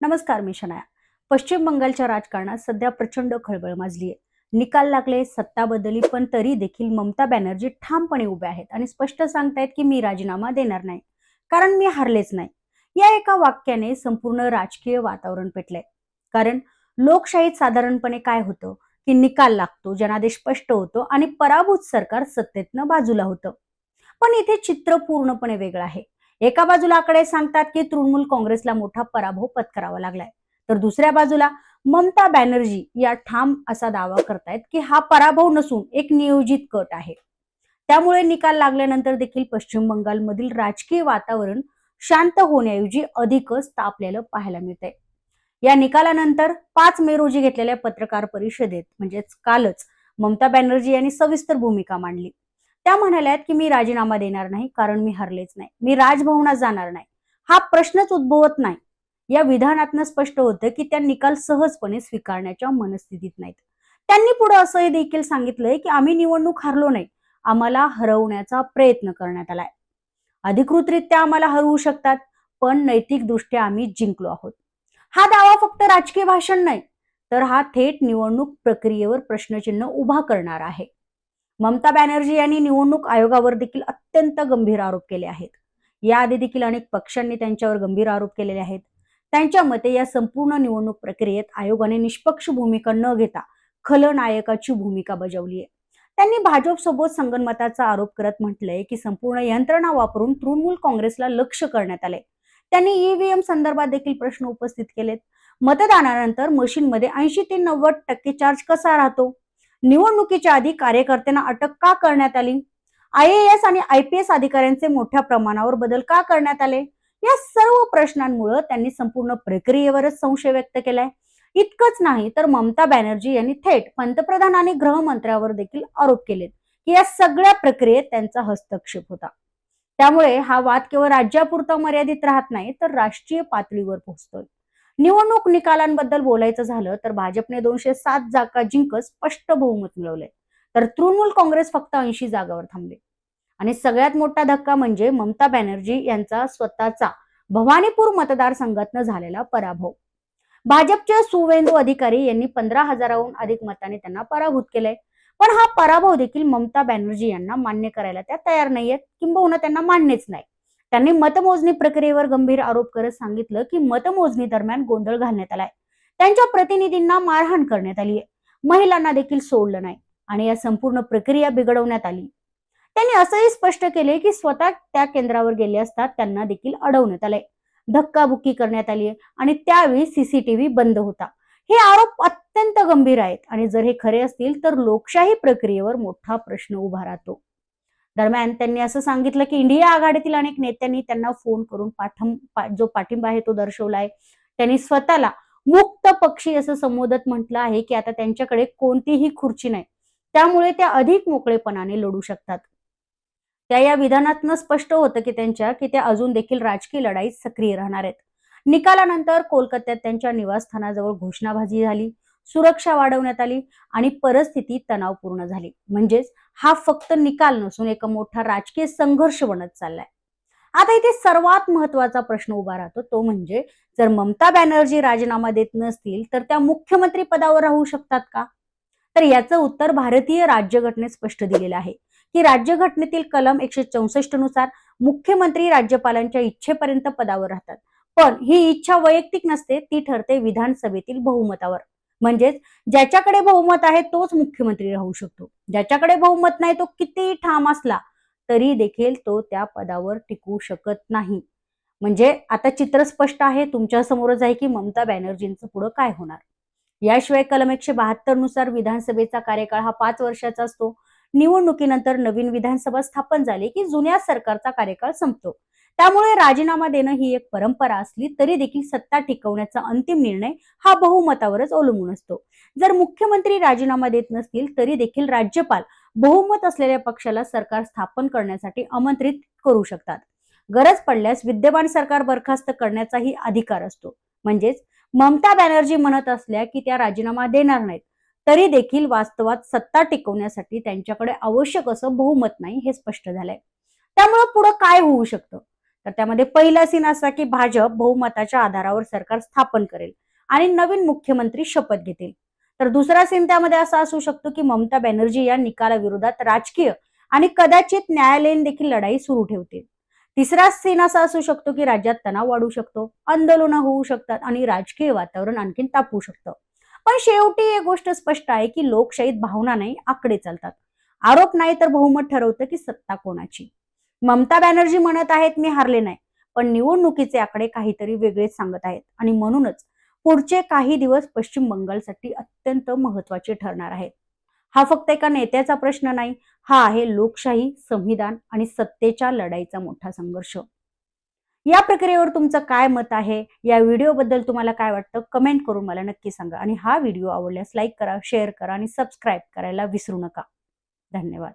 नमस्कार, मी शनाया. पश्चिम बंगालच्या राजकारणात सध्या प्रचंड खळबळ माजली आहे. निकाल लागले, सत्ता बदलली, पण तरी देखील ममता बॅनर्जी ठामपणे उभ्या आहेत आणि स्पष्ट सांगतायत की मी राजीनामा देणार नाही, कारण मी हारलेच नाही. या एका वाक्याने संपूर्ण राजकीय वातावरण पेटलंय. कारण लोकशाहीत साधारणपणे काय होतं की निकाल लागतो, जनादेश स्पष्ट होतो आणि पराभूत सरकार सत्तेतनं बाजूला होतं. पण इथे चित्र पूर्णपणे वेगळं आहे. एका बाजूला आकडे सांगतात की तृणमूल काँग्रेसला मोठा पराभव पत्करावा लागलाय, तर दुसऱ्या बाजूला ममता बॅनर्जी या ठाम असा दावा करतायत की हा पराभव नसून एक नियोजित कट आहे. त्यामुळे निकाल लागल्यानंतर देखील पश्चिम बंगालमधील राजकीय वातावरण शांत होण्याऐवजी अधिकच तापलेलं पाहायला मिळतंय. या निकालानंतर 5 मे रोजी घेतलेल्या पत्रकार परिषदेत म्हणजेच कालच ममता बॅनर्जी यांनी सविस्तर भूमिका मांडली. त्या म्हणाल्यात की मी राजीनामा देणार नाही, कारण मी हरलेच नाही, मी राजभवनात जाणार नाही, हा प्रश्नच उद्भवत नाही. या विधानातनं स्पष्ट होतं की त्या निकाल सहजपणे स्वीकारण्याच्या मनस्थितीत नाहीत. त्यांनी पुढे असंही देखील सांगितलंय की आम्ही निवडणूक हरलो नाही, आम्हाला हरवण्याचा प्रयत्न करण्यात आलाय. अधिकृतरित्या आम्हाला हरवू शकतात, पण नैतिकदृष्ट्या आम्ही जिंकलो आहोत. हा दावा फक्त राजकीय भाषण नाही, तर हा थेट निवडणूक प्रक्रियेवर प्रश्नचिन्ह उभा करणार आहे. ममता बॅनर्जी यांनी निवडणूक आयोगावर देखील अत्यंत गंभीर आरोप केले आहेत. याआधी देखील अनेक पक्षांनी त्यांच्यावर गंभीर आरोप केलेले आहेत. त्यांच्या मते या संपूर्ण निवडणूक प्रक्रियेत आयोगाने निष्पक्ष भूमिका न घेता खलनायकाची भूमिका बजावली आहे. त्यांनी भाजपसोबत संगनमताचा आरोप करत म्हटलंय की संपूर्ण यंत्रणा वापरून तृणमूल काँग्रेसला लक्ष करण्यात आले. त्यांनी ईव्हीएम संदर्भात देखील प्रश्न उपस्थित केलेत. मतदानानंतर मशीनमध्ये 80 ते 90% चार्ज कसा राहतो? निवडणुकीच्या आधी कार्यकर्त्यांना अटक का करण्यात आली? IAS आणि IPS अधिकाऱ्यांचे मोठ्या प्रमाणावर बदल का करण्यात आले? या सर्व प्रश्नांमुळे त्यांनी संपूर्ण प्रक्रियेवरच संशय व्यक्त केलाय. इतकंच नाही तर ममता बॅनर्जी यांनी थेट पंतप्रधान आणि गृहमंत्र्यावर देखील आरोप केलेत की या सगळ्या प्रक्रियेत त्यांचा हस्तक्षेप होता. त्यामुळे हा वाद केवळ राज्यापुरता मर्यादित राहत नाही, तर राष्ट्रीय पातळीवर पोहोचतोय. निवडणूक निकालांबद्दल बोलायचं झालं तर भाजपने 207 जागा जिंकत स्पष्ट बहुमत मिळवले, तर तृणमूल काँग्रेस फक्त 80 जागावर थांबले. आणि सगळ्यात मोठा धक्का म्हणजे ममता बॅनर्जी यांचा स्वतःचा भवानीपूर मतदारसंघातनं झालेला पराभव. भाजपच्या सुवेंदू अधिकारी यांनी 15,000हून अधिक मताने त्यांना पराभूत केलंय. पण हा पराभव देखील ममता बॅनर्जी यांना मान्य करायला त्या तयार नाहीयेत, किंबहुना त्यांना मान्यच नाही. त्यांनी मतमोजणी प्रक्रियेवर गंभीर आरोप करत सांगितलं की मतमोजणी दरम्यान गोंधळ घालण्यात आलाय, त्यांच्या प्रतिनिधींना मारहाण करण्यात आली आहे, महिलांना देखील सोडलं नाही आणि या संपूर्ण प्रक्रिया बिघडवण्यात आली. त्यांनी असंही स्पष्ट केले की स्वतः त्या केंद्रावर गेले असता त्यांना देखील अडवण्यात आलंय, धक्काबुक्की करण्यात आली आणि त्यावेळी सीसीटीव्ही बंद होता. हे आरोप अत्यंत गंभीर आहेत आणि जर हे खरे असतील तर लोकशाही प्रक्रियेवर मोठा प्रश्न उभा राहतो. दरम्यान त्यांनी असं सांगितलं की इंडिया आघाडीतील अनेक नेत्यांनी त्यांना फोन करून जो पाठिंबा आहे तो दर्शवलाय. त्यांनी स्वतःला मुक्त पक्षी असं संबोधत म्हटलं आहे की आता त्यांच्याकडे कोणतीही खुर्ची नाही, त्यामुळे त्या अधिक मोकळेपणाने लढू शकतात. त्या या विधानातनं स्पष्ट होतं की त्या अजून देखील राजकीय लढाईत सक्रिय राहणार आहेत. निकालानंतर कोलकात्यात त्यांच्या निवासस्थानाजवळ घोषणाबाजी झाली, सुरक्षा वाढवण्यात आली आणि परिस्थिती तणावपूर्ण झाली. म्हणजेच हा फक्त निकाल नसून एक मोठा राजकीय संघर्ष बनत चाललाय. आता इथे सर्वात महत्वाचा प्रश्न उभा राहतो, तो म्हणजे जर ममता बॅनर्जी राजीनामा देत नसतील तर त्या मुख्यमंत्री पदावर राहू शकतात का? तर याचं उत्तर भारतीय राज्यघटनेत स्पष्ट दिलेलं आहे की राज्यघटनेतील कलम 164 नुसार मुख्यमंत्री राज्यपालांच्या इच्छेपर्यंत पदावर राहतात. पण ही इच्छा वैयक्तिक नसते, ती ठरते विधानसभेतील बहुमतावर. म्हणजेच ज्याच्याकडे बहुमत आहे तोच मुख्यमंत्री राहू शकतो, ज्याच्याकडे बहुमत नाही तो कितीही ठाम असला तरी देखील तो त्या पदावर टिकू शकत नाही. म्हणजे आता चित्र स्पष्ट आहे, तुमच्या समोरच आहे की ममता बॅनर्जींचं पुढे काय होणार. याशिवाय कलम 172 नुसार विधानसभेचा कार्यकाळ हा 5 वर्षाचा असतो. निवडणुकीनंतर नवीन विधानसभा स्थापन झाली की जुन्या सरकारचा कार्यकाळ संपतो. त्यामुळे राजीनामा देणं ही एक परंपरा असली तरी देखील सत्ता टिकवण्याचा अंतिम निर्णय हा बहुमतावरच अवलंबून असतो. जर मुख्यमंत्री राजीनामा देत नसतील तरी देखील राज्यपाल बहुमत असलेल्या पक्षाला सरकार स्थापन करण्यासाठी आमंत्रित करू शकतात. गरज पडल्यास विद्यमान सरकार बरखास्त करण्याचाही अधिकार असतो. म्हणजेच ममता बॅनर्जी म्हणत असल्या की त्या राजीनामा देणार नाहीत, तरी देखील वास्तवात सत्ता टिकवण्यासाठी त्यांच्याकडे आवश्यक असं बहुमत नाही, हे स्पष्ट झालंय. त्यामुळे पुढे काय होऊ शकतं? तर त्यामध्ये पहिला सीन असा की भाजप बहुमताच्या आधारावर सरकार स्थापन करेल आणि नवीन मुख्यमंत्री शपथ घेतील. तर दुसरा सीन त्यामध्ये असा असू शकतो की ममता बॅनर्जी या निकालाविरोधात राजकीय आणि कदाचित न्यायालयीन देखील लढाई सुरू ठेवतील. तिसरा सीन असा असू शकतो की राज्यात तणाव वाढू शकतो, आंदोलनं होऊ शकतात आणि राजकीय वातावरण आणखीन तापू शकतं. पण शेवटी एक गोष्ट स्पष्ट आहे की लोकशाहीत भावना नाही, आकडे चालतात. आरोप नाही तर बहुमत ठरवतं की सत्ता कोणाची. ममता बॅनर्जी म्हणत आहेत मी हारले नाही, पण निवडणुकीचे आकडे काहीतरी वेगळेच सांगत आहेत आणि म्हणूनच पुढचे काही दिवस पश्चिम बंगालसाठी अत्यंत महत्वाचे ठरणार आहेत. हा फक्त एका नेत्याचा प्रश्न नाही, हा आहे लोकशाही, संविधान आणि सत्तेच्या लढाईचा मोठा संघर्ष. या प्रक्रियेवर तुमचं काय मत आहे? या व्हिडिओबद्दल तुम्हाला काय वाटतं? कमेंट करून मला नक्की सांगा आणि हा व्हिडिओ आवडल्यास लाईक करा, शेअर करा आणि सबस्क्राईब करायला विसरू नका. धन्यवाद.